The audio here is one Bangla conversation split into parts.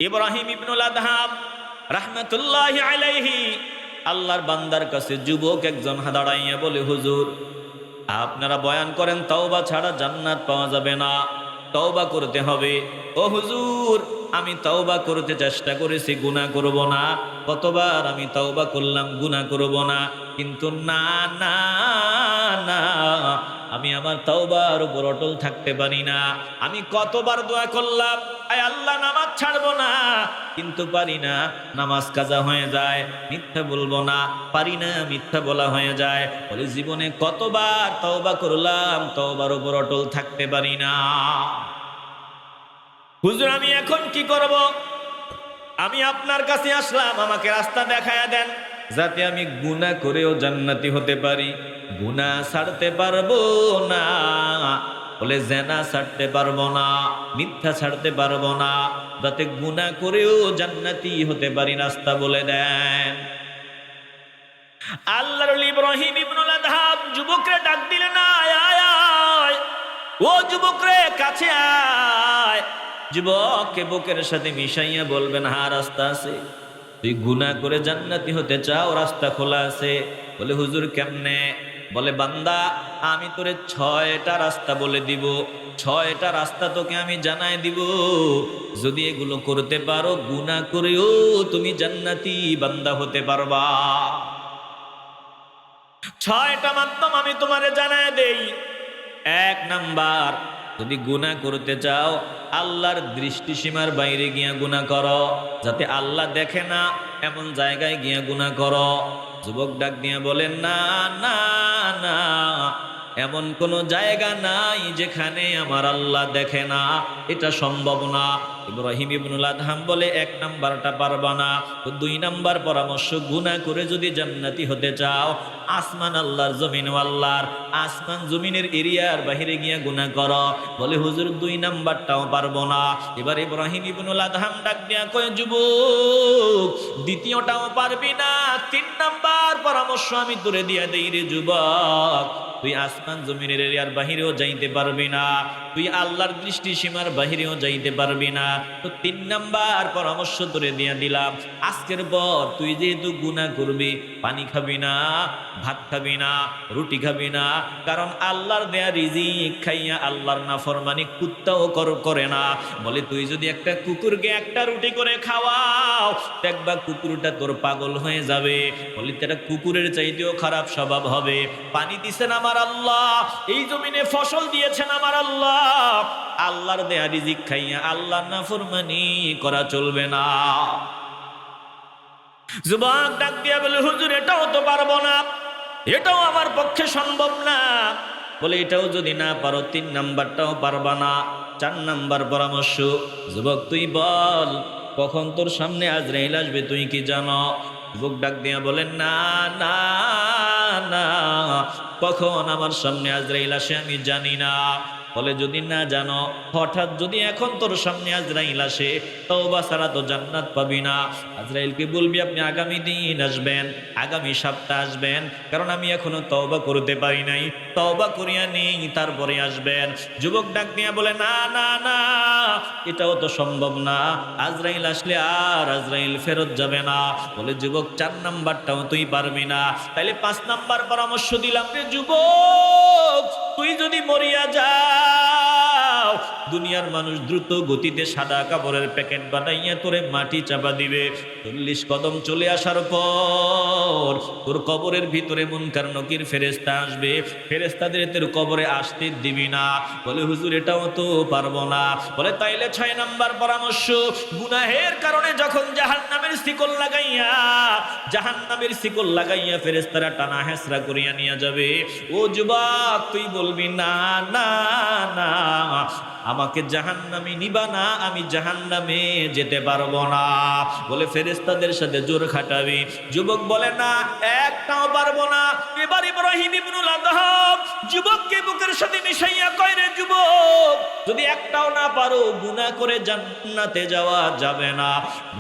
ইব্রাহিম ইবনুল আদহাম রাহমাতুল্লাহি আলাইহি আল্লাহর বান্দার কাছে যুবক একজন দাঁড়াইয়া বলে, হুজুর আপনারা বয়ান করেন তওবা ছাড়া জান্নাত পাওয়া যাবে না, তওবা করতে হবে। ও হুজুর, আমি তওবা করতে চেষ্টা করেছি, গুনাহ করব না। কতবার আমি তওবা করলাম, গুনাহ করব না, কিন্তু না না না, আমি আমার তওবার উপর অটল থাকতে পারি না। আমি কতবার দোয়া করলাম, আয় আল্লাহ নামাজ ছাড়বো না, কিন্তু পারি না, নামাজ কাজা হয়ে যায়। মিথ্যা বলবো না, পারি না, মিথ্যা বলা হয়ে যায়। বলে জীবনে কতবার তওবা করলাম, তওবার উপর অটল থাকতে পারি না। হুজুর আমি এখন কি করব? আমি আপনার কাছে আসলাম, আমাকে রাস্তা দেখায়া দেন, যাতে আমি গুনাহ করেও জান্নাতি হতে পারি। গুনাহ ছাড়তে পারবো না, বলে জেনা ছাড়তে পারবো না, মিথ্যা ছাড়তে পারবো না, যাতে গুনাহ করেও জান্নাতি হতে পারি, রাস্তা বলে দেন। আল্লাহর ওলি ইব্রাহিম ইবনুল আদহাম যুবকরে ডাক দিলেন, আয় আয় আয়, ও যুবকরে কাছে আয়। যুবককে বুকের সাথে মিশাইয়া বলবেন, হ্যাঁ রাস্তা আছে, তুই গুনাহ করে জান্নাতি হতে চাও, রাস্তা খোলা আছে। বলে হুজুর কেমনে? বলে বান্দা, আমি তোরে 6টা রাস্তা বলে দিব, 6টা রাস্তা তোকে আমি জানাই দিব। যদি এগুলো করতে পারো, গুনাহ করেও তুমি জান্নাতি বান্দা হতে পারবা। 6টা মাধ্যম আমি তোমারে জানায় দেই। 1 নাম্বার, যদি গুনাহ করতে চাও, আল্লাহর দৃষ্টিসীমার বাইরে গিয়া গুনাহ করো, যাতে আল্লাহ দেখে না এমন জায়গায় গিয়া গুনাহ করো। যুবক ডাক দিয়া বলেন, না না না, এমন কোন জায়গা নাই যেখানে আমার আল্লাহ দেখে না, এটা সম্ভব না। ইব্রাহিম ইবনুল আদহাম বলে, 1 নাম্বারটা পারবা না। তো 2 নাম্বার পরামর্শ, গুনাহ করে যদি জান্নাতি হতে চাও, আসমান আল্লাহর, জমিন আল্লাহর, আসমান জমিনের এরিয়ার বাহিরে গিয়া গুনাহ করো। বলে হুজুর 2 নাম্বারটাও পারবো না। এবার ইব্রাহিম ইবনুল আদহাম ডাক দিয়া কয়, যুবক দ্বিতীয়টাও পারবি না, 3 নাম্বার পরামর্শ আমি তোরে দিয়া দেই রে যুবক, তুই আসমান জমিনের এরিয়ার বাহিরেও যাইতে পারবি না, তুই আল্লাহর দৃষ্টি সীমার বাহিরেও যাইতে পারবি না। তো 3 নাম্বার পরামর্শ তোরে দিয়া দিলাম, আজকের পর তুই যেহেতু গুনাহ করবি, পানি খাবি না, ভাত খাবি না, রুটি খাবি না, কারণ আল্লাহর দেয়া রিজিক খাইয়া আল্লাহর নাফরমানি কুত্তাও করে না। বলে তুই যদি একটা কুকুরকে একটা রুটি করে খাওয়াও, দেখবা কুকুরটা তোর পাগল হয়ে যাবে। বলে তারা কুকুরের চাইতেও খারাপ স্বভাব হবে। পানি দিছেন আমার আল্লাহ, এই জমিনে ফসল দিয়েছেন আমার আল্লাহ, আল্লাহর দেয়া রিজিক খাইয়া আল্লাহর নাফরমানি করা চলবে না। যুবক ডাক দিয়া বলে, হুজুর এটাও তো পারবো না, এটাও আমার পক্ষে সম্ভব না। বলে এটাও যদি না পারো, 3 নাম্বারটাও পারবা না। 4 নাম্বার পরামর্শ, যুবক তুই বল কখন তোর সামনে আজরাইল আসবে তুই কি জানো? যুবক ডাক দিয়া বলেন, না না না, কখন আমার সামনে আজরাইল আসে আমি জানি না। বলে যদি না জানো, হঠাৎ যদি এখন তোর সামনে আজরাইল আসে, তওবা ছাড়া তো জান্নাত পাবি না। আজরাইলকে বলবি আপনি আগামী দিন আসবেন, আগামী সপ্তাহ আসবেন, কারণ আমি এখনো তওবা করতে পারি নাই, তওবা করিয়া নেই, তারপরে আসবেন। যুবক ডাক দিয়া বলে, না না না, এটাও তো সম্ভব না, আজরাইল আসলে আর আজরাইল ফেরত যাবে না। বলে যুবক 4 নাম্বারটাও তুই পারবি না, তাইলে 5 নাম্বার পরামর্শ দিলাম রে যুবক, তুই যদি মরিয়া যাও, দুনিয়ার মানুষ দ্রুত গতিতে সাদা কাপড়ের প্যাকেট বানাইয়া তোরে মাটি চাপা দিবে। 40 কদম চলে আসার পর তোর কবরের ভিতরে মুনকার নকির ফেরেশতা আসবে, ফেরেশতাদের তোর কবরে আসতে দিবি না। বলে হুজুর এটাও তো পারবো না। বলে তাইলে 6 নাম্বার পরামর্শ, গুনাহের কারণে যখন জাহান্নামের শিকল লাগাইয়া ফেরেশতারা টানা হেসরা করিয়া নিয়ে যাবে, ও যুবক তুই বলবি, না না না, আমাকে জাহান্নামে নিবা না, আমি জাহান্নামে যেতে পারবো না। বলে ফেরেশতাদের সাথে জোর খাটাবি। যুবক বলে, না একটাও পারবো না, এবার ইব্রাহিম ইবনুল আদহাম যুবককে বুকের সাথে মিশাইয়া কয়, রে যুবক, যদি একটাও না পারো গুনাহ করে জান্নাতে যাওয়া যাবে না,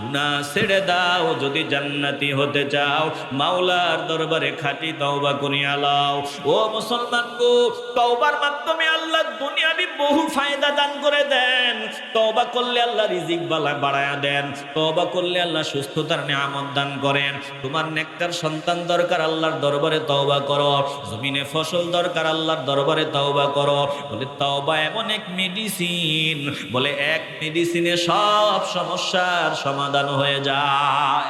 গুনাহ ছেড়ে দাও। যদি জান্নাতি হতে চাও মাওলার দরবারে খাঁটি তওবা করিয়া লাও। ও মুসলমান গো, তওবার মাধ্যমে আল্লাহ দুনিয়াবি বহু ফায়দা দান করে দেন। তওবা করলে আল্লাহ রিজিক বাড়ায়া দেন, তওবা করলে আল্লাহ সুস্থতার নিয়ামত দান করেন। তোমার নেককার সন্তান দরকার, আল্লাহর দরবারে তওবা করো। জমিনে ফসল দরকার, আল্লাহর দরবারে তওবা করো। বলে তওবা এমন এক মেডিসিন, বলে এক মেডিসিনে সব সমস্যার সমাধান হয়ে যায়।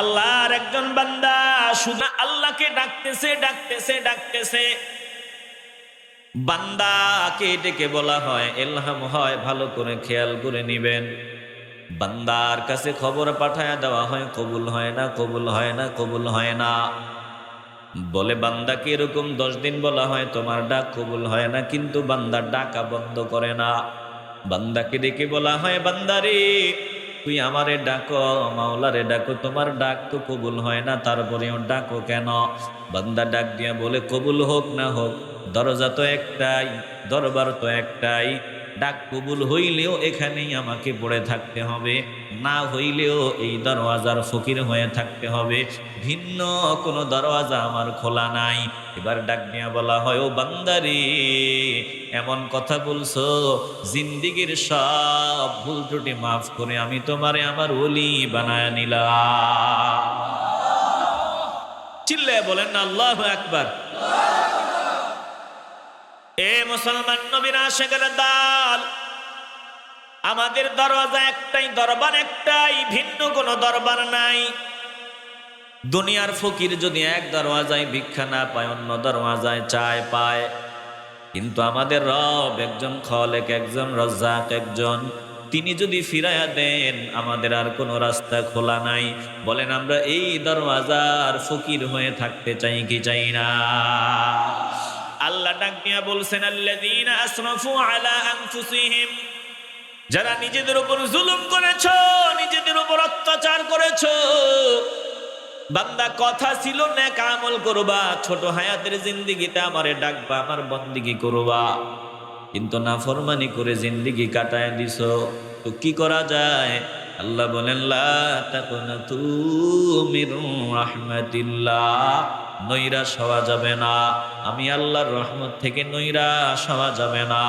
আল্লাহর একজন বান্দা শুধু আল্লাহকে ডাকতেছে। বান্দাকে ডেকে বলা হয় ইলহাম হয়, ভালো করে খেয়াল করে নিবেন। বান্দার কাছে খবর পাঠায়া দেওয়া হয়, কবুল হয় না। বলে বান্দাকে এরকম 10 দিন বলা হয় তোমার ডাক কবুল হয় না, কিন্তু বান্দা ডাকা বন্ধ করে না। বান্দাকে ডেকে বলা হয়, বান্দারে তুই আমারে ডাকো, মাওলারে ডাকো, তোমার ডাক তো কবুল হয় না, তারপরেও ডাকো কেন? বান্দা ডাক দিয়া বলে, কবুল হোক না হোক দরজা তো একটাই, দরবার তো একটাই। ডাক কবুল হইলেও এখানেই আমাকে পড়ে থাকতে হবে, না হইলেও এই দরওয়াজার ফকির হয়ে থাকতে হবে, ভিন্ন কোনো দরওয়াজা আমার খোলা নাই। এবার ডাক নিয়ে বলা হয়, ও বান্দারে এমন কথা বলছো, জিন্দিগির সব ভুল ত্রুটি মাফ করে আমি তোমারে আমার ওলি বানায় নিলাম। চিল্লায় বলেন না আল্লাহু আকবার। এ মুসলমান নবীর আশিকের দল, আমাদের দরওয়াজা একটাই, দরবার একটাই, ভিন্ন কোনো দরবার নাই। দুনিয়ার ফকির যদি এক দরওয়াজায় ভিক্ষা না পায়, অন্য দরওয়াজায় চায় পায়, কিন্তু আমাদের রব একজন, খলেক একজন, রজ্জাক একজন। তিনি যদি ফিরাইয়া দেন আমাদের আর কোনো রাস্তা খোলা নাই। বলেন আমরা এই দরওয়াজার ফকির হয়ে থাকতে চাই কি চাই না? আল্লাহ ডাক দিয়া বলছেন, আল্লাযীনা আসরাফু আলা আনফুসিহিম, যারা নিজেদের উপর জুলুম করেছো, নিজেদের উপর অত্যাচার করেছো। বান্দা কথা ছিল নেক আমল করবা, ছোট হায়াতের জিন্দেগিতে আমারে ডাকবা, আমার বন্দেগী করবা, কিন্তু নাফরমানি করে জিন্দেগি কাটায় দিছো। তো কি করা যায়? আল্লাহ বলেন, লা তাকুনাতু মির রাহমাতিল্লাহ, নৈরাশ হওয়া যাবে না। আমি আল্লাহর রহমত থেকে নৈরাশ হওয়া যাবে না।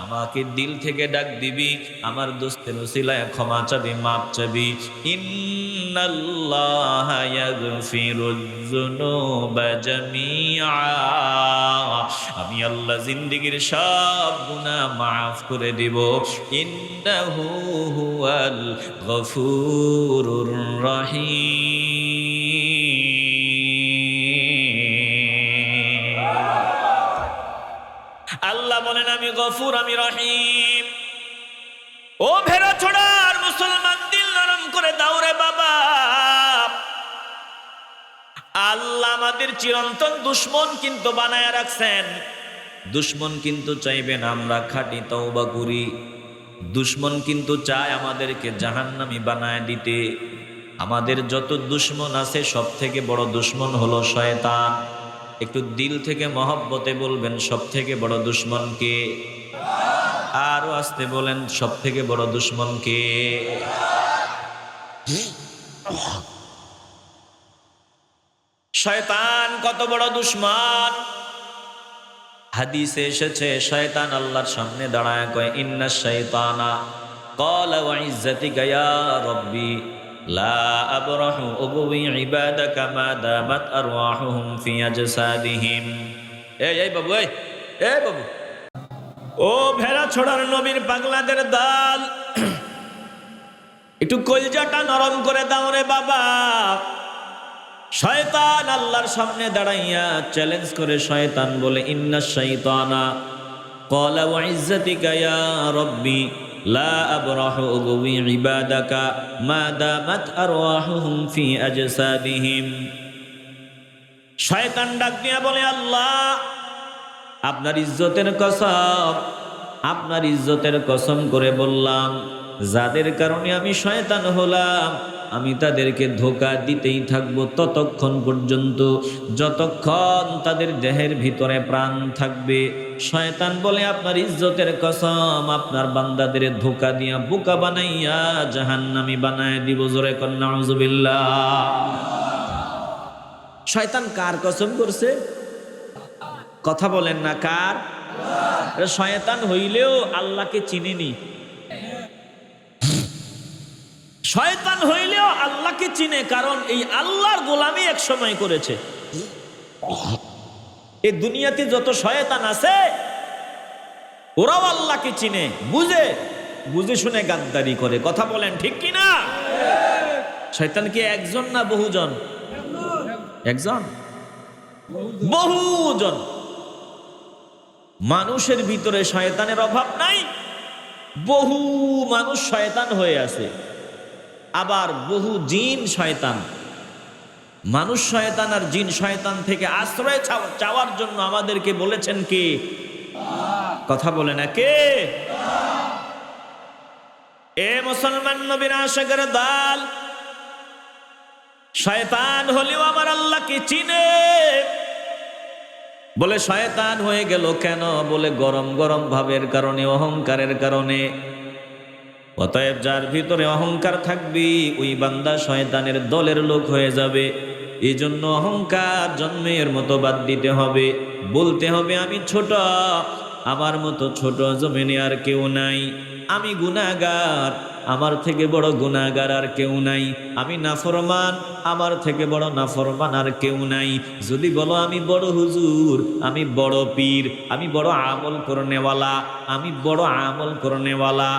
আমাকে দিল থেকে ডাক দিবি, আমার দোস্তের উসিলায় ক্ষমা চাবি, মাপ চাবি। ইন্নাল্লাহা ইয়াগফিরুয যুনুবা জামিআ, আমি আল্লাহ জিন্দেগীর সব গুনাহ মাফ করে দিব। ইন্নাহু হুয়াল গফুরুর রহিম। আল্লাহ বলেন আমি গফুর, আমি রহিম। ও ভেড়া ছোড়ার মুসলমান, দিল নরম করে দাও রে বাবা। আল্লাহ আমাদের চিরন্তন দুশ্মন কিন্তু বানায় রাখছেন। দুশ্মন কিন্তু চাইবেন আমরা খাঁটি তওবা করি। দুশ্মন কিন্তু চায় আমাদেরকে জাহান্নামী বানায় দিতে। আমাদের যত দুশ্মন আছে সব থেকে বড় দুশ্মন হলো শয়তান। একটু দিল থেকে মহব্বতে বলবেন, সব থেকে বড় দুশ্মন কে? আরো আস্তে বলেন, সব থেকে বড় দুশ্মন কে? শয়তান কত বড় দুশ্মন! হাদিসে এসেছে শয়তান আল্লাহর সামনে দাঁড়ায় কয়, ইন্নাশ শাইতানা ক্বালা ওয়া ইজ্জাতিকা ইয়া রাব্বি লা আবরাহু উবুই ইবাদাকা মা দামাত আরওয়াহুহুম ফি আজসাদিহিম। এই বাবু, এই বাবু, ও ভেড়া ছোড়ার নবীর পাগলাদের দল, একটু কলজাটা নরম করে দাও রে বাবা। শয়তান আল্লাহর সামনে দাঁড়াইয়া চ্যালেঞ্জ করে শয়তান বলে, ইন্নাশ শাইতানা ক্বালা ওয়া ইজ্জাতিকা ইয়া রাব্বি লা আবরাহু উবুই ইবাদাকা মা দামাত আরওয়াহুহুম ফি আজসাদিহিম। শয়তান ডাক দিয়া বলে, আল্লাহ আপনার ইজ্জতের কসম, আপনার ইজ্জতের কসম করে বললাম, যাদের কারণে আমি শয়তান হলাম আমি তাদেরকে ধোঁকা দিতেই থাকবো ততক্ষণ পর্যন্ত যতক্ষণ তাদের দেহের ভিতরে প্রাণ থাকবে। শয়তান বলে, আপনার ইজ্জতের কসম, আপনার বান্দাদের ধোঁকা দিয়া বোকা বানাইয়া জাহান্নামী বানায় দিব। জোরে কর নাউজুবিল্লাহ। শয়তান কার কসম করছে? কথা বলেন না, কার? শয়তান হইলেও আল্লাহকে চিনেনি। শয়তান হইলেও আল্লাহকে চিনে, কারণ এই আল্লাহর গোলামি এক সময় করেছে। এই দুনিয়াতে যত শয়তান আছে ওরাও আল্লাহকে চিনে, বুঝে বুঝে শুনে গাদ্দারি করে। কথা বলেন ঠিক কিনা? শয়তান কি একজন না বহুজন? একজন, বহুজন। মানুষের ভিতরে শয়তানের অভাব নাই, বহু মানুষ শয়তান হয়ে আছে। আবার বহু জিন শয়তান। মানুষ শয়তান আর জিন শয়তান থেকে আশ্রয় চাওয়ার জন্য আমাদেরকে বলেছেন কে? কথা বলে না কে? এ মুসলমান নবীর আশিকের দল, শয়তান হলেও আমার আল্লাহকে চিনে। বলে শয়তান হয়ে গেল কেন? বলে গরম গরম ভাবের কারণে, অহংকারের কারণে। অতএব যার ভিতরে অহংকার থাকবে ওই বান্দা শয়তানের দলের লোক হয়ে যাবে। এই জন্য অহংকার জন্মের মতো বাদ দিতে হবে। বলতে হবে আমি ছোট, আমার মতো ছোট জমিনে আর কেউ নাই। আমি গুনাহগার, আমার থেকে বড় গুনাহগার আর কেউ নাই। আমি নাফরমান, আমার থেকে বড় নাফরমান আর কেউ নাই। যদি বলো আমি বড় হুজুর, আমি বড় পীর, আমি বড় আমল করনেওয়ালা, আমি বড় আমল করনেওয়ালা,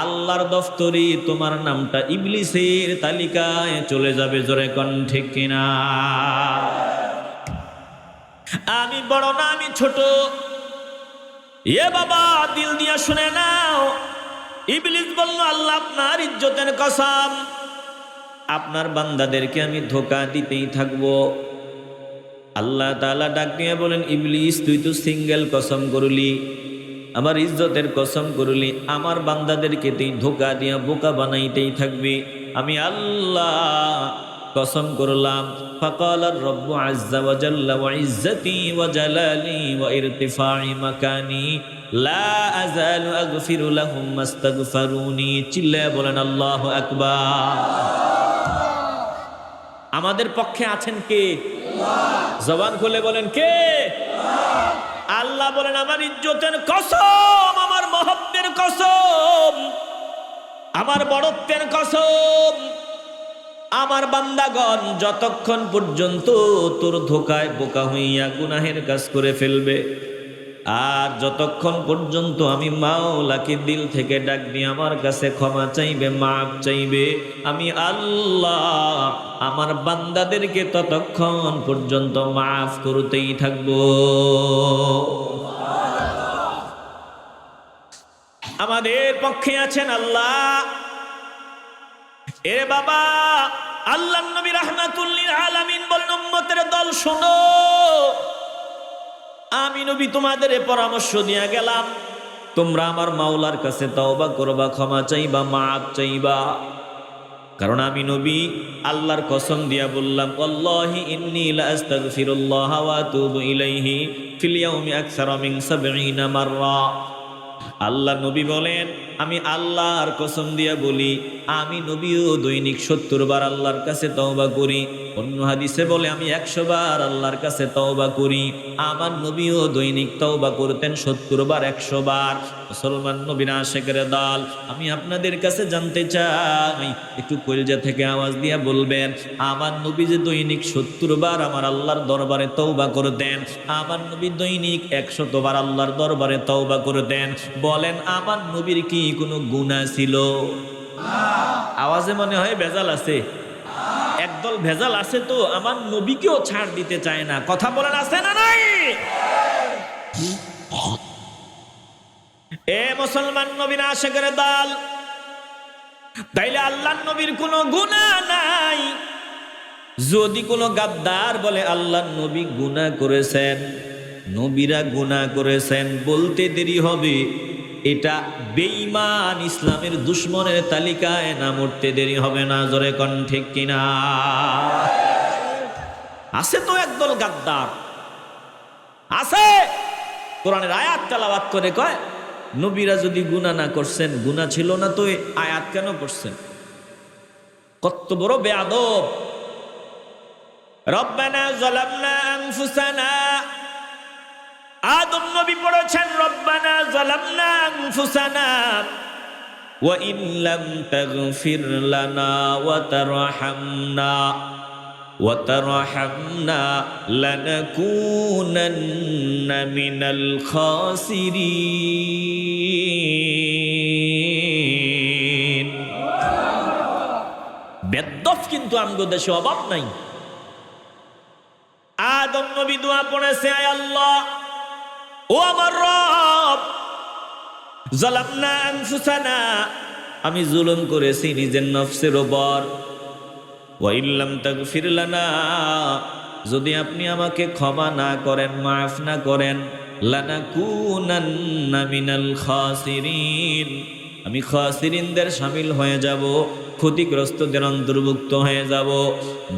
আল্লাহর দফতরে তোমার নামটা ইবলিসের তালিকায় চলে যাবে। জোরে কোন ঠিক কিনা? আমি বড় না, আমি ছোট। এ বাবা, দিল দিয়া শুনে নাও। ইবলিস বলল, আল্লাহ আপনার ইজ্জতের কসম, আপনার বান্দাদেরকে আমি ধোঁকা দিতেই থাকবো। আল্লাহ তাআলা ডাক দিয়ে বলেন, ইবলিস তুই তো সিঙ্গেল কসম করলি, আমার ইজ্জতের কসম করলি, আমার বান্দাদেরকে তুই ধোঁকা দিয়া বোকা বানাইতেই থাকবি। আমি আল্লাহ কসম করলাম। فقال الرب عز وجل وعزتي وجلالي وارتفاع مكاني لا أزال أغفر لهم ما استغفروني। চিল্লায়া বলেন আল্লাহু আকবার। আমাদের পক্ষে আছেন কে? জবান খুলে বলেন কে? আল্লাহ বলেন, আমার ইজ্জতের কসম, আমার মহত্বের কসম, আমার বড়ত্বের কসম, আমার বান্দাগণ যতক্ষণ পর্যন্ত তোর ধোকায় বোকা হইয়া গুনাহের কাজ করে ফেলবে, আর যতক্ষণ পর্যন্ত আমি মাওলাকে দিল থেকে ডাক দিয়ে আমার কাছে ক্ষমা চাইবে, মাফ চাইবে, আমি আল্লাহ আমার বান্দাদেরকে ততক্ষণ পর্যন্ত মাফ করতেই থাকবো। আমাদের পক্ষে আছেন আল্লাহ। এ বাবা, আল্লাহর নবী রাহমাতুল লিল আলামিন বলেন, উম্মতের দল শোনো, আমি নবী তোমাদের পরামর্শ দিয়া গেলাম, তোমরা আমার মাওলার কাছে তওবা করবা, ক্ষমা চাইবা, মাফ চাইবা। কারণ আমি নবী আল্লাহর কসম দিয়া বললাম, আল্লাহি ইন্নী লা আস্তাগফিরুল্লাহ ওয়া আতুবু ইলাইহি ফিল ইয়াউমি আকসারা মিন ৭০ মাররা। আল্লাহ নবী বলেন, আমি আল্লাহর কসম দিয়া বলি, আমি নবীও দৈনিক ৭০ বার আল্লাহর কাছে তওবা করি। অন্য হাদিসে বলে আমি ১০০ বার আল্লাহর কাছে তওবা করি। আমার নবীও দৈনিক তওবা করতেন ৭০ বার, ১০০ বার। মুসলমান নবীর আশিকের দল, আমি আপনাদের কাছে জানতে চাই, একটু কলিজা থেকে আওয়াজ দিয়া বলবেন, আমার নবী যে দৈনিক ৭০ বার আমার আল্লাহর দরবারে তওবা করতেন, আমার নবী দৈনিক ১০০ বার আল্লাহর দরবারে তওবা করতেন, বলেন আমার নবীর কি কোনো গুনাহ ছিল? আওয়াজে মনে হয় ভেজাল আছে। একদল ভেজাল আছে, তো আমার নবীকেও ছাড় দিতে চায় না। কথা বলেন আছে না নাই? এ মুসলমান নবীর আশিকের দল, তাইলে আল্লাহর নবীর কোনো গুনাহ নাই। যদি কোনো গাদ্দার বলে আল্লাহর নবী গুনাহ করেছেন, নবীরা গুনাহ করেছেন, বলতে দেরি হবে। এটা বেঈমান ইসলামের দুশ্মনের তালিকায় নাম উঠতে দেরি হবে না। জোরে কোন ঠিক কিনা? আছে তো একদল গাদ্দার আছে, কোরআনের আয়াত তেলাওয়াত করে কয় নবীরা যদি গুনাহ না করছেন, গুনাহ ছিল না তো এই আয়াত কেন পড়ছেন? কত বড় বেয়াদব। রব্বানা যালামনা আনফুসানা, আদম নবী পড়েছেন রব্বানা যালামনা আনফুসানা ওয়া ইন লাম তাগফির লানা ওয়া তারহামনা লানাকুনান্না মিনাল খাসিরিন। বেদ্দফ কিন্তু আমগো দেশে অভাব নাই। আদম নবী দোয়া পড়েছে, আয় আল্লাহ, ও আমার রব, যালামনা আনফুসানা, আমি জুলুম করেছি নিজের নফসের উপর, ওয়া ইল্লাম তাগফির লানা, যদি আপনি আমাকে ক্ষমা না করেন, মাফ না করেন, লানাকুনান্না মিনাল খাসিরিন, আমি খাসিরিনদের শামিল হয়ে যাব, ক্ষতিগ্রস্তদের অন্তর্ভুক্ত হয়ে যাব।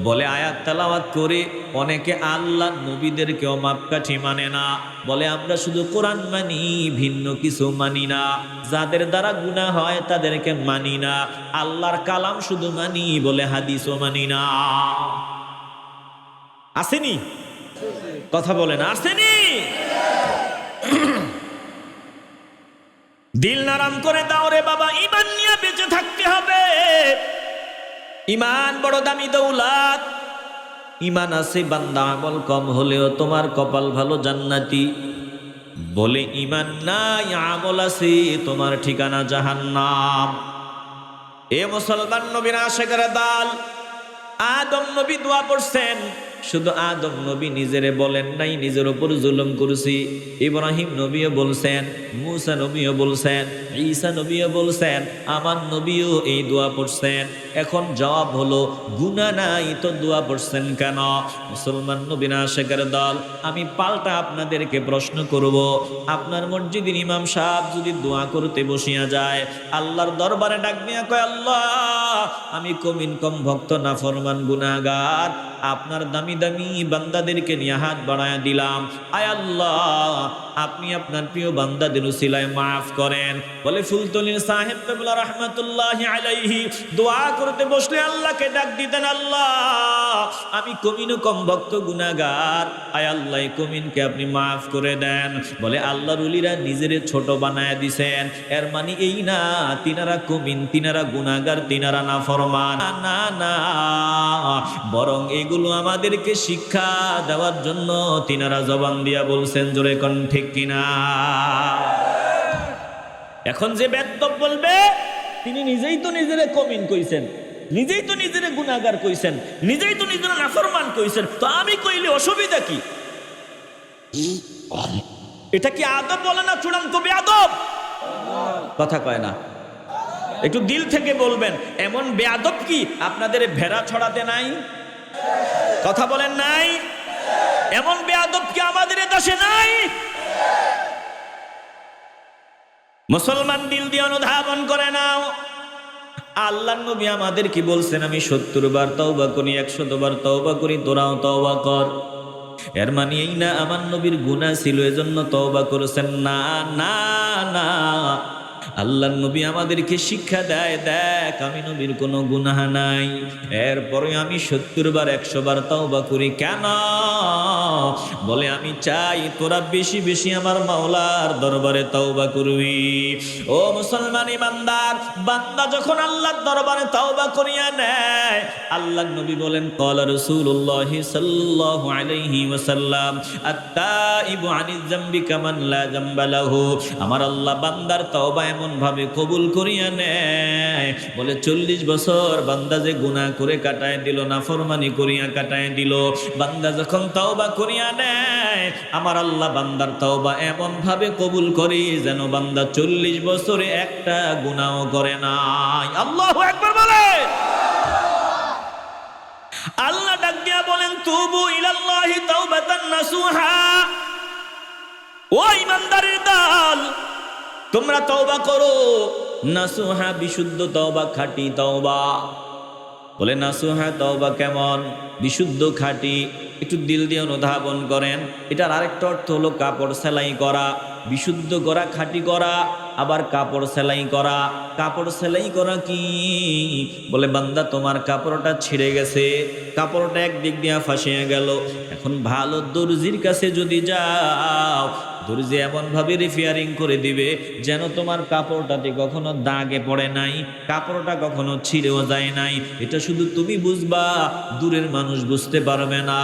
বলে আয়াত তেলাওয়াত করে অনেকে আল্লাহ নবীদেরকেও মাপকাঠি মানে না, বলে আমরা শুধু কোরআন মানি, ভিন্ন কিছু মানি না, যাদের দ্বারা গুনাহ হয় তাদেরকে মানি না, আল্লাহর কালাম শুধু মানি, বলে হাদিসও মানি না। আসেনি? কথা বলে না, আসেনি? দিল নারাম করে দাও রে বাবা, ঈমান নিয়ে বেঁচে থাকতে হবে। ঈমান বড় দামি দৌলত। ঈমান আছে বান্দা, আমল কম হলেও তোমার কপাল ভালো, জান্নাতি। বলে ঈমান নাই, আমল আছে, তোমার ঠিকানা জাহান্নাম। এ মুসলমান নবীর আশিকের দল, আদম নবী দোয়া পড়ছেন। শুধু আদম নবী নিজেরে বলেন নাই নিজের উপর জুলুম করেছি, ইব্রাহিম নবীও বলছেন, মুসা নবীও বলছেন, ঈসা নবীও বলছেন, আমার নবীও এই দোয়া পড়ছেন। এখন জবাব হলো, গুনাহ নাই তো দোয়া পড়ছেন কেন? মুসলমান নবীর আশিকের দল, আমি পাল্টা আপনাদেরকে প্রশ্ন করব, আপনার মসজিদের ইমাম সাহেব যদি দোয়া করতে বসিয়া যায়, আল্লাহর দরবারে ডাক নিয়ে কয়, আল্লাহ, আমি কমিন কম ভক্ত, নাফরমান, গুনাহগার, আপনার দামি দামি বান্দাদেরকে নিয়ে হাত বাড়ায় দিলাম, আয় আল্লাহ, আপনি আপনার প্রিয় বান্দাদের উসিলায় মাফ করেন। বলে ফুলতলির সাহেব কিবলা রাহমাতুল্লাহি আলাইহি দোয়া করতে বসলে আল্লাহকে ডাক দিতেন, আল্লাহ, আমি কমিন কম ভক্ত, গুনাহগার, আয় আল্লাহ, কমিনকে আপনি মাফ করে দেন। বলে আল্লাহর ওলিরা নিজের ছোট বানায় দিছেন, এর মানে এই না তিনারা কমিন, তিনারা গুনাহগার, তিনারা নাফরমান, না না, বরং এগুলো আমাদেরকে শিক্ষা দেওয়ার জন্য তিনারা জবান দিয়া বলছেন। জোরে কোন ঠিক কিনা? এখন যে বেদ্দপ বলবে, তিনি নিজেই তো নিজেরে কমিন কইছেন, নিজেই তো নিজেরে গুনাহগার কইছেন, নিজেই তো নিজেরা নাফরমান কইছেন, তো আমি কইলে অসুবিধা কি? এটা কি আদব বলে না চূড়ান্ত বেয়াদব? কথা কয় না, একটু দিল থেকে বলবেন। এমন বেয়াদব কি আপনাদের ভেড়া ছড়াতে নাই? কথা বলেন নাই? এমন বেয়াদব কি আমাদের দেশে নাই? মুসলমান দিল দিয়ে অনুধাবন করে নাও। আল্লাহর নবী আমাদের কি বলছেন? আমি 70 বার তওবা করি, 100 বার তওবা করি, তোরাও তওবা কর। এর মানে এই না আমার নবীর গুনাহ ছিল এজন্য তওবা করেছেন, না না না। আল্লাহর নবী আমাদেরকে শিক্ষা দেয়, দেখ আমি নবীর কোনো গুনাহ নাই, এরপরে আমি 70 বার 100 বার তওবা করি কেন? বলে আমি চাই তোরা বেশি বেশি আমার মাওলার দরবারে তওবা করবি। ও মুসলমান ইমানদার, বান্দা যখন আল্লাহর দরবারে তওবা করিয়া নেয়, আল্লাহর নবী বলেন, ক্বালা রাসূলুল্লাহ সাল্লাল্লাহু আলাইহি ওয়াসাল্লাম, আত-তাইবু আনিজ যামবি কামান লা যামবা লাহু, আমার আল্লাহ বান্দার তওবা এমন ভাবে কবুল করিয়া নেয়, বলে 40 বছর বান্দা যে গুনাহ করে কাটায় দিল, নাফরমানি করিয়া কাটায় দিল, বান্দা যখন তওবা করিয়া নেয়, আমার আল্লাহ বান্দার তওবা এমন ভাবে কবুল করে যেন বান্দা 40 বছরে একটা গুনাহও করে নাই। আল্লাহু আকবার বলে। আল্লাহ ডাক দিয়া বলেন, তুবু ইলাল্লাহি তাওবাতান নাসুহা। ও ইমানদারের দল, তোমরা তওবা করো। নাসুহা বিশুদ্ধ তওবা, খাঁটি তওবা। বলে নাসুহা তওবা কেমন? বিশুদ্ধ খাঁটি। একটু দিল দিয়ে অনুধাবন করেন। এটার আরেকটা অর্থ হলো কাপড় সেলাই করা। বিশুদ্ধ করা, খাঁটি করা, আবার কাপড় সেলাই করা। কাপড় সেলাই করা কি? বলে বান্দা তোমার কাপড়টা ছিঁড়ে গেছে, কাপড়টা একদিক দিয়ে ফাঁসিয়ে গেল। এখন ভালো দর্জির কাছে যদি যাও, দর্জি এমন ভাবে রিপেয়ারিং করে দিবে যেন তোমার কাপড়টাতে কখনো দাগে পড়ে নাই, কাপড়টা কখনো ছিঁড়েও যায় নাই। এটা শুধু তুমি বুঝবা, দূরের মানুষ বুঝতে পারবে না।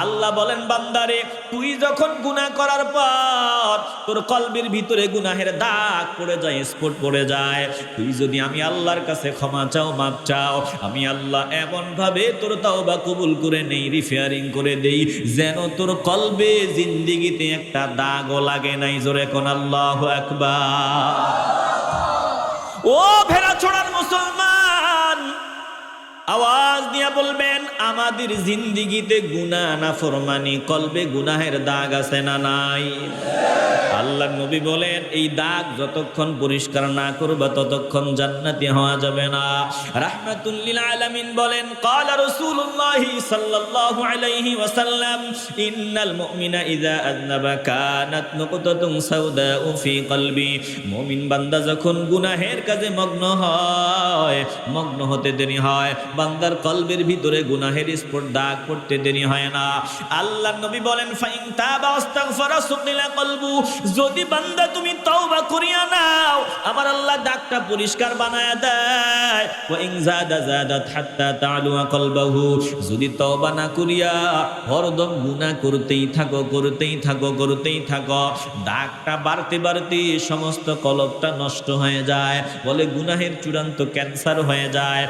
আল্লাহ বলেন বান্দারে, তুই যখন গুনাহ করার পর তোর কলবের ভিতরে গুনাহের দাগ পড়ে যায়, স্পট পড়ে যায়, তুই যদি আমি আল্লাহর কাছে ক্ষমা চাও, মাপ চাও, আমি আল্লাহ এমন ভাবে তোর তওবা কবুল করে নেই, রিপেয়ারিং করে দেই যেন তোর কলবে জিন্দেগিতে একটা দাগও লাগে নাই। জোরে কোন আল্লাহু আকবার। ও ভেড়া ছোড়ার মুসলমান, আওয়াজ দিয়া বলবেন, আমাদের জিন্দেগিতে গুনাহ নাফরমানি, কলবে গুনাহের দাগ আছে না নাই? আল্লাহর নবী বলেন, এই দাগ যতক্ষণ পরিষ্কার না করবা ততক্ষণ জান্নাতি হওয়া যাবে না। রাহমাতুল লিল আলামিন বলেন, ক্বালা রাসূলুল্লাহ সাল্লাল্লাহু আলাইহি ওয়াসাল্লাম, ইন্নাল মুমিনা ইযা আযনাবা কানাত নুকতাতুন সাওদাউ ফি কলবি। মুমিন বান্দা যখন গুনাহের কাজে মগ্ন হয়, মগ্ন হতে দেরি হয়, বান্দার কলবের ভিতরে গুনাহের স্পট দাগ পড়তে দেরি হয় না। আল্লাহর নবী বলেন, ফাইন তাবা ওয়াস্তাগফারা সুকিলা কলবু, যদি বান্দা তুমি তওবা করিয়া নাও, আমার আল্লাহ দাগটা পরিষ্কার বানায়া দেয়। ওয়া ইন যাদা যাদাত হাত্তা তা'লু কলবহু, যদি তওবা না করিয়া হরদম গুনাহ করতেই থাকো, করতেই থাকো, করতেই থাকো, দাগটা বাড়তে বাড়তে সমস্ত কলবটা নষ্ট হয়ে যায়। বলে গুনাহের চূড়ান্ত ক্যান্সার হয়ে যায়।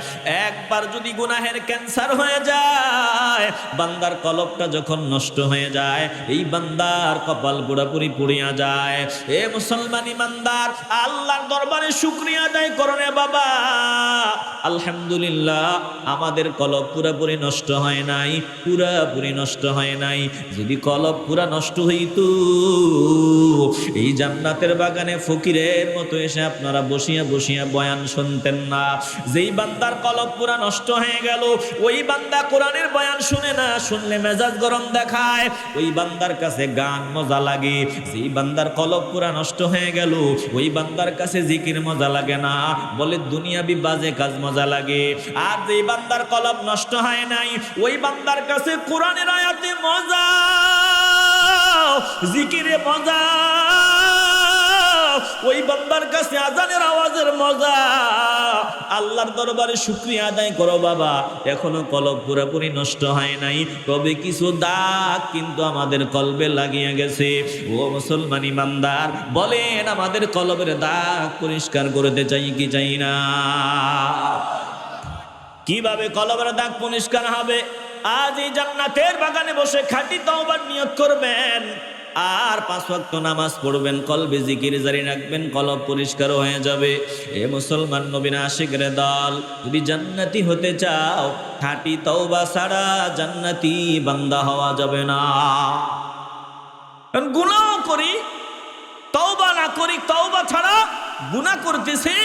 একবার যদি গুনাহের ক্যান্সার হয়ে যায়, বান্দার কলবটা যখন নষ্ট হয়ে যায়, এই বান্দার কপাল পুরাপুরি পুড়িয়া যায়। এ মুসলমান ইমানদার, আল্লাহর দরবারে শুকরিয়া আদায় করো রে বাবা। আলহামদুলিল্লাহ, আমাদের কলব পুরাপুরি নষ্ট হয় নাই, পুরাপুরি নষ্ট হয় নাই। যদি কলব পুরা নষ্ট হইতো, এই জান্নাতের বাগানে ফকিরের মতো এসে আপনারা বসিয়া বসিয়া বয়ান শুনতেন না। যেই বান্দার কলব পুরা নষ্ট হয়ে গেল, ওই বান্দা কোরআনের বয়ান শুনে না, শুনলে মেজাজ গরম দেখায়, ওই বান্দার কাছে গান মজা লাগে। যেই বান্দার কলব পুরা নষ্ট হয়ে গেল, ওই বান্দার কাছে জিকির মজা লাগে না, বলে দুনিয়াবি বাজে কাজ মজা লাগে। আর যেই বান্দার কলব নষ্ট হয় নাই, ওই বান্দার কাছে কোরআনের আয়াতে মজা, জিকিরে মজা, ওই বান্দার কাছে আজানের আওয়াজের মজা। আল্লাহর দরবারে শুকরিয়া আদায় করো বাবা, এখনো কলব পুরোপুরি নষ্ট হয় নাই, তবে কিছু দাগ কিন্তু আমাদের কলবে লাগিয়ে গেছে। ও মুসলমান ইমানদার, বলেন আমাদের কলবের দাগ পরিষ্কার করতে চাই কি চাই না? কিভাবে কলবের দাগ পরিষ্কার হবে? আজ এই জান্নাতের বাগানে বসে খাঁটি তওবার নিয়ত করবেন, আর 5 ওয়াক্ত নামাজ পড়বেন, কলবে জিকির জারি রাখবেন, কলব পরিষ্কার হয়ে যাবে। এ মুসলমান নবীর আশিকের দল, যদি জান্নাতি হতে চাও, খাঁটি তওবা ছাড়া জান্নাতি বান্দা হওয়া যাবে না। গুনাহ করি, তওবা না করি, তওবা ছাড়া গুনাহ করতেছি,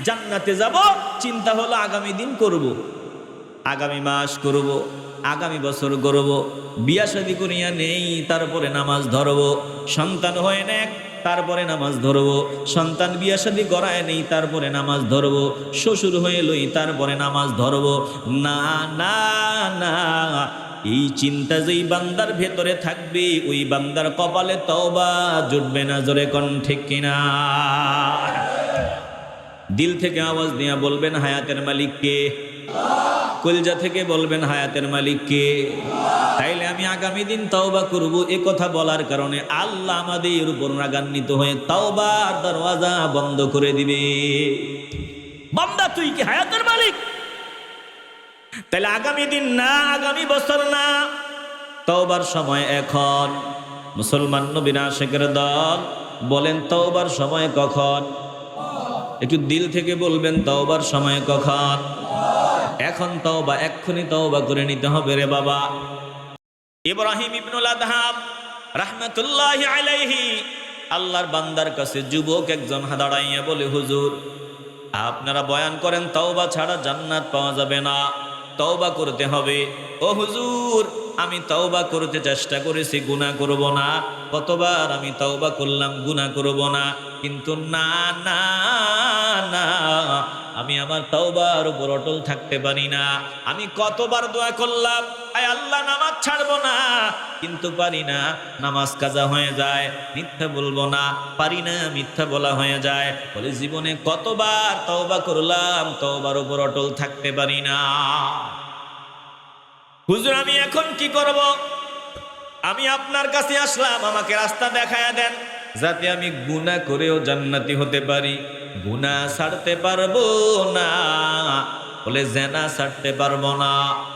জান্নাতে যাব, চিন্তা হলো আগামী দিন করব, আগামী মাস করব, আগামী বছর করব, বিয়া শাদী করিয়া নেই, তারপরে নামাজ ধরব, সন্তান হয়ে নেক, তারপরে নামাজ ধরব, সন্তান বিয়া শাদী করায় নেই, তারপরে নামাজ ধরব, শ্বশুর হয়ে লই, তারপরে নামাজ ধরব। না না না, এই চিন্তা যেই বান্দার ভেতরে থাকবে, ওই বান্দার কপালে তওবা জুটবে না। জোরে কোন ঠিক কিনা? দিল থেকে আওয়াজ দিয়া বলবেন, হায়াতের মালিক কে? কলজা থেকে বলবেন, হায়াতের মালিক কে? তাইলে আমি আগামী দিন তওবা করব, এ কথা বলার কারণে আল্লাহ আমাদের উপর রাগান্বিত হয়ে তওবার দরওয়াজা বন্ধ করে দিবে। বান্দা তুই কি হায়াতের মালিক? তাইলে আগামী দিন না, আগামী বছর না, তওবার সময় এখন। মুসলমান নবীর আশিকের দল, বলেন তওবার সময় কখন? একটু দিল থেকে বলবেন, তওবার সময় কখন? এখন তওবা, এক্ষুনি তওবা করে নিতে হবে রে বাবা। ইব্রাহিম ইবনুল আদহাম রাহমাতুল্লাহি আলাইহি আল্লাহর বান্দার কাছে যুবক একজন দাঁড়াইয়া বলে, হুজুর আপনারা বয়ান করেন তওবা ছাড়া জান্নাত পাওয়া যাবে না, তওবা করতে হবে। ও হুজুর আমি তওবা করতে চেষ্টা করেছি, গুনাহ করব না, কতবার আমি তওবা করলাম গুনাহ করব না, কিন্তু না না না, আমি আমার তওবার উপর অটল থাকতে পারি না। আমি কতবার দোয়া করলাম, আয় আল্লাহ নামাজ ছাড়বো না, কিন্তু পারি না, নামাজ কাজা হয়ে যায়, মিথ্যা বলবো না, পারি না, মিথ্যা বলা হয়ে যায়। বলে জীবনে কতবার তওবা করলাম, তওবার উপর অটল থাকতে পারি না। হুজুর আমি এখন কি করব? আমি আপনার কাছে আসলাম, আমাকে রাস্তা দেখায়া দেন, যাতে আমি গুনাহ করেও জান্নাতি হতে পারি। গুনাহ ছাড়তে পারবো না, বলে জেনা ছাড়তে পারবো না,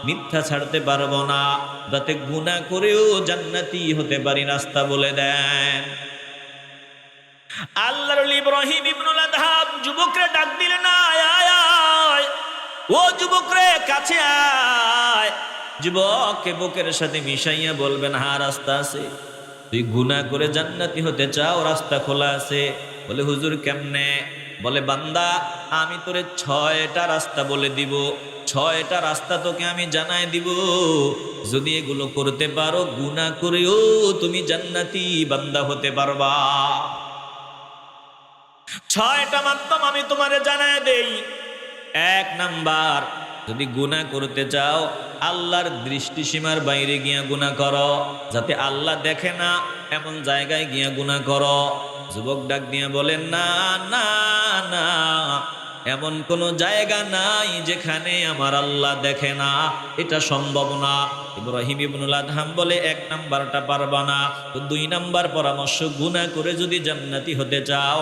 মিথ্যা ছাড়তে পারবো না, যাতে গুনাহ করেও জান্নাতি হতে পারি, রাস্তা বলে দেন। আল্লাহর ওলি ইব্রাহিম ইবনুল আদহাম যুবকরে ডাক দিলেন, আয় আয় আয়, ও যুবকরে কাছে আয়। যুবককে বুকের সাথে মিশাইয়া বলবেন, হ্যাঁ রাস্তা আছে, তুই গুনাহ করে জান্নাতি হতে চাও, রাস্তা খোলা আছে। বলে হুজুর কেমনে? বলে বান্দা আমি তোরে 6টা রাস্তা বলে দিব, 6টা রাস্তা তোকে আমি জানাই দিব, যদি এগুলো করতে পারো গুনাহ করেও তুমি জান্নাতি বান্দা হতে পারবা। 6টা মাধ্যম আমি তোমারে জানাই দেই। 1 নাম্বার, যদি গুনাহ করতে চাও আল্লাহর দৃষ্টিসীমার বাইরে গিয়া গুনাহ করো, যাতে আল্লাহ দেখে না এমন জায়গায় গিয়া গুনাহ করো। যুবক ডাক দিয়া বলেন, না না না, এমন কোন জায়গা নাই যেখানে আমার আল্লাহ দেখে না, এটা সম্ভব না। ইব্রাহিম ইবনুল আদহাম বলে 1 নাম্বারটা পারবা না, তো 2 নাম্বার পরামর্শ, গুনাহ করে যদি জান্নাতি হতে চাও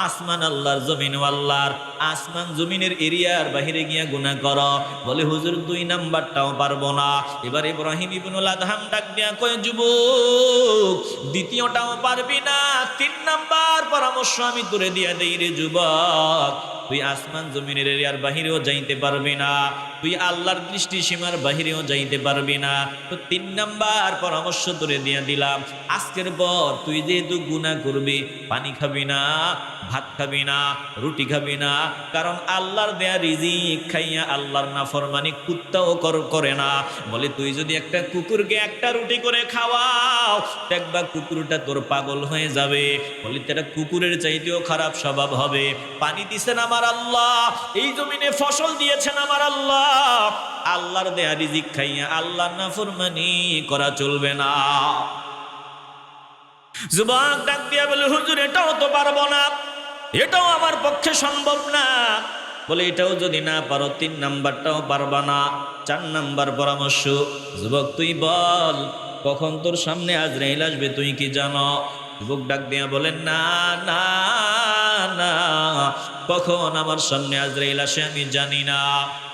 আসমান আল্লাহর জমিন আল্লাহর, আসমান জমিনের এরিয়ার বাহিরে গিয়া গুনাহ করো। বলে হুজুর 2 নাম্বারটাও পারবো না। এবার ইব্রাহিম ইবনুল আদহাম ডাক দিয়া কয়, যুবক দ্বিতীয়টাও পারবি না, 3 নাম্বার পরামর্শ আমি তোরে দিয়া দেই রে যুবক, তুই আসমান জমিনের এরিয়ার বাহিরেও যাইতে পারবি না, তুই আল্লাহর দৃষ্টি সীমার বাহিরেও যাইতে পারবি না। তো 3 নাম্বার পরামর্শ তোরে দিয়া দিলাম, আজকের পর তুই যেহেতু গুনাহ করবি, পানি খাবি না, ভাত খাবি না, রুটি খাবি না, কারণ আল্লাহর দেয়া রিজিক খাইয়া আল্লাহর নাফরমানি কুত্তাও করে না। বলে তুই যদি একটা কুকুরকে একটা রুটি করে খাওয়াও, দেখবা কুকুরটা তোর পাগল হয়ে যাবে। বলে তারা কুকুরের চাইতেও খারাপ স্বভাব হবে। পানি দিছেন আমার আল্লাহ, এই জমিনে ফসল দিয়েছেন আমার আল্লাহ, আল্লাহর দেয়া রিজিক খাইয়া আল্লাহর নাফরমানি করা চলবে না। যুবক ডাক দিয়া বলে, হুজুর এটাও তো পারবো না, এটাও আমার পক্ষে সম্ভব না। বলে এটাও যদি না পারো 3 নাম্বারটাও পারবা না। 4 নাম্বার পরামর্শ, যুবক তুই বল কখন তোর সামনে আজরাইল আসবে তুই কি জানো? যুবক ডাক দিয়া বলেন, না না না, কখন আমার সামনে আজরাইল আসে আমি জানি না।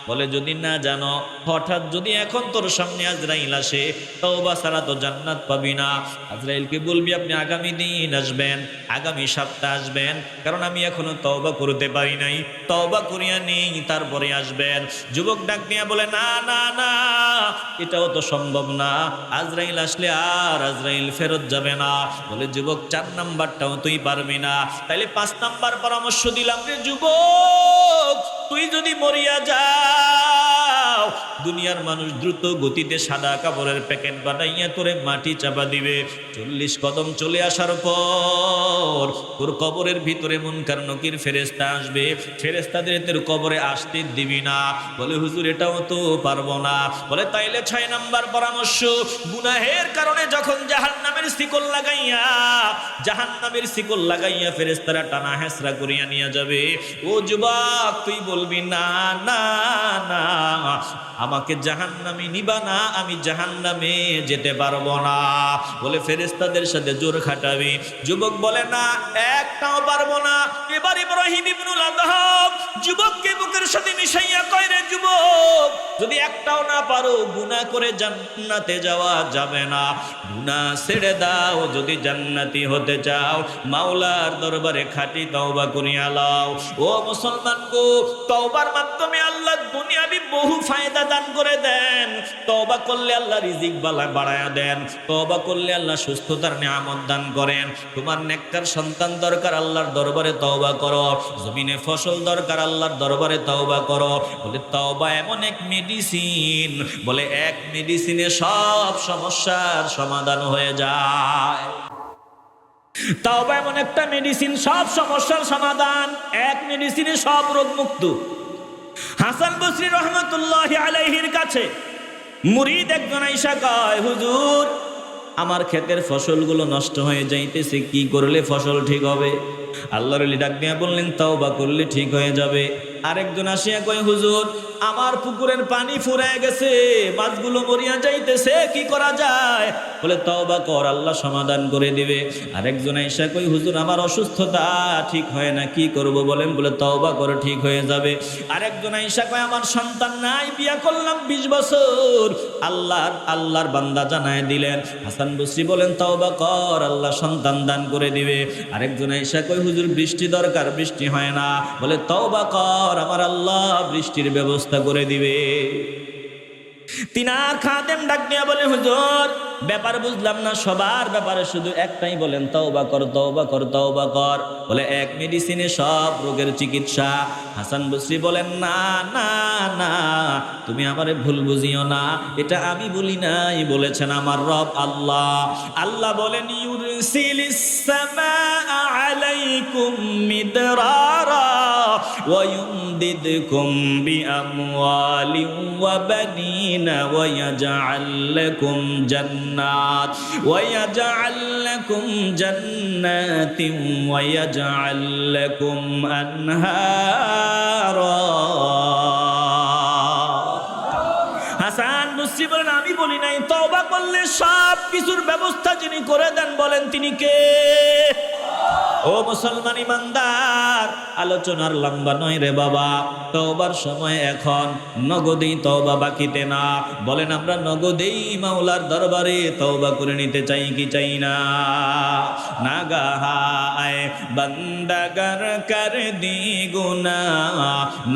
বলে যদি না জানো, হঠাৎ যদি এখন তোর সামনে আজরাইল আসে, তওবা ছাড়া তো জান্নাত পাবি না। আজরাইলকে বলবি আপনি আগামী দিন আসবেন, আগামী সপ্তাহ আসবেন, কারণ আমি এখনো তওবা করতে পারি নাই, তওবা করিয়া নেই, তারপরে আসবেন। যুবক ডাক দিয়া বলে, না না না, এটাও তো সম্ভব না, আজরাইল আসলে আর আজরাইল ফেরত যাবে না। বলে যুবক 4 নাম্বারটাও তুই পারবি না, তাইলে 5 নাম্বার পরামর্শ দিলাম রে যুবক, তুই যদি মরিয়া যাও, দুনিয়ার মানুষ দ্রুত গতিতে সাদা কাপড়ের প্যাকেট বানাইয়া তোরে মাটি চাপা দিবে। 40 কদম চলে আসার পর তোর কবরের ভিতরে মুনকার নকির ফেরেশতা আসবে, ফেরেশতাদের তোর কবরে আসতে দিবি না। বলে হুজুর এটাও তো পারবো না। বলে তাইলে 6 নাম্বার পরামর্শ, গুনাহের কারণে যখন জাহান্নামের শিকল লাগাইয়া ফেরেশতারা টানা হেসরা করিয়া নিয়ে যাবে, ও যুবক তুই বলবি, না না না, আমাকে জাহান্নামে নিবা না, আমি জাহান্নামে যেতে পারবো না। বলে ফেরেশতাদের সাথে জোর খাটাবি। যুবক বলে, না একটাও পারবো না। এবার ইব্রাহিম ইবনুল আদহাম যুবককে বুকের সাথে মিশাইয়া কয়, রে যুবক যদি একটাও না পারো, গুনাহ করে জান্নাতে যাওয়া যাবে না, গুনাহ ছেড়ে দাও। যদি জান্নাতি হতে চাও মাওলার দরবারে খাঁটি তওবা করিয়া লও। ও মুসলমান গো, তওবার মাধ্যমে আল্লাহ দুনিয়াবি বহু ফায়দা দান করে দেন। তওবা করলে আল্লাহ রিজিক বাড়ায়া দেন, তওবা করলে আল্লাহ সুস্থতার নিয়ামত দান করেন। তোমার নেককার সন্তান দরকার, আল্লাহর দরবারে তওবা করো। জমিনে ফসল দরকার, আল্লাহর দরবারে তওবা করো। বলে তওবা এমন এক মেডিসিন, বলে এক মেডিসিনে সব সমস্যার সমাধান হয়ে যায়। তওবা এমন একটা মেডিসিন, সব সমস্যার সমাধান, এক মেডিসিনে সব রোগ মুক্ত। হাসান বসরি রহমতুল্লাহি আলাইহির কাছে মুরিদ একজন আইসা কয়, হুজুর আমার ক্ষেতের ফসলগুলো নষ্ট হয়ে যাইতেছে, কি করলে ফসল ঠিক হবে? আল্লাহর ওলি ডাক দিয়া বললেন, তওবা করলে ঠিক হয়ে যাবে। আরেকজন আসিয়া কয়, হুজুর আমার পুকুরের পানি ফুরায় গেছে, মাছগুলো মরিয়া যাইতেছে, কি করা যায়? বলে তওবা কর, আল্লাহ সমাধান করে দিবে। আরেকজন আইসা কই, হুজুর আমার অসুস্থতা ঠিক হয় না, কি করব বলেন? বলে তওবা করে ঠিক হয়ে যাবে। আরেকজন আইসা কয়, আমার সন্তান নাই, বিয়া করলাম 20 বছর। আল্লাহর বান্দা জানায় দিলেন। হাসান বসরি বলেন, তওবা কর, আল্লাহ সন্তান দান করে দিবে। আরেকজন আইসা কই, হুজুর বৃষ্টি দরকার, বৃষ্টি হয় না। বলে তওবা কর, আমার আল্লাহ বৃষ্টির ব্যবস্থা করে দিবে। তিনার খাদেম ডাক দিয়া বলে, হুজুর ব্যাপার বুঝলাম না, সবার ব্যাপারে শুধু একটাই বলেন, তওবা কর, তওবা কর, তওবা কর। বলে এক মেডিসিনে সব রোগের চিকিৎসা। হাসান বসরি বলেন, না না না, তুমি আমারে ভুল বুঝিও না, এটা আমি বলি নাই, বলেছেন আমার রব আল্লাহ। আল্লাহ বলেন, ইউরসিলিস সামাআ আলাইকুম মিদরারা ওয়া ইউমদিদকুম বিআমওয়ালিন ওয়া বানিনা ওয়া ইয়াজআল লাকুম জান্নাত ওয়া ইয়াজআল লাকুম জান্নাতিন ওয়া ইয়াজআল লাকুম আনহারা। হাসান বসরি বলেন, আমি বলি নাই, তওবা করলে সব কিছুর ব্যবস্থা যিনি করে দেন, বলেন তিনি কে? ও মুসলমান ইমানদার, আলোচনার লম্বা নয় রে বাবা, তওবার সময় এখন, নগদেই তওবা বাকিতে না। বলেন আমরা নগদেই মাওলার দরবারে তওবা করে নিতে চাই কি চাই না? নাগাহায় বন্দগর কর দি গুনাহ,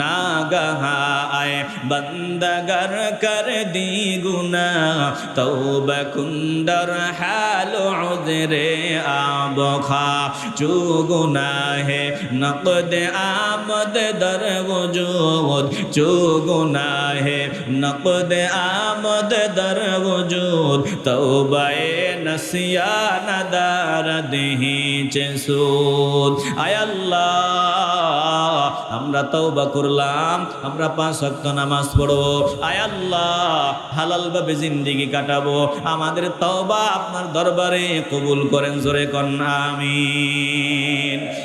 নাগাহায় বন্দগর কর দি গুনাহ, তওবা কুন্দর হাল উযরে আবখা, जो गुनाह है नक़द आमद दर वजूद, जो गुनाह है नक़द आमद दर वजूद, तौबाए नसियान दारद ही चसूद। आय अल्लाह আমরা তওবা করলাম, আমরা 5 ওয়াক্ত নামাজ পড়বো, আয় আল্লাহ হালাল ভাবে জিন্দেগি কাটাবো, আমাদের তওবা আপনার দরবারে কবুল করেন, জোরে কন আমিন।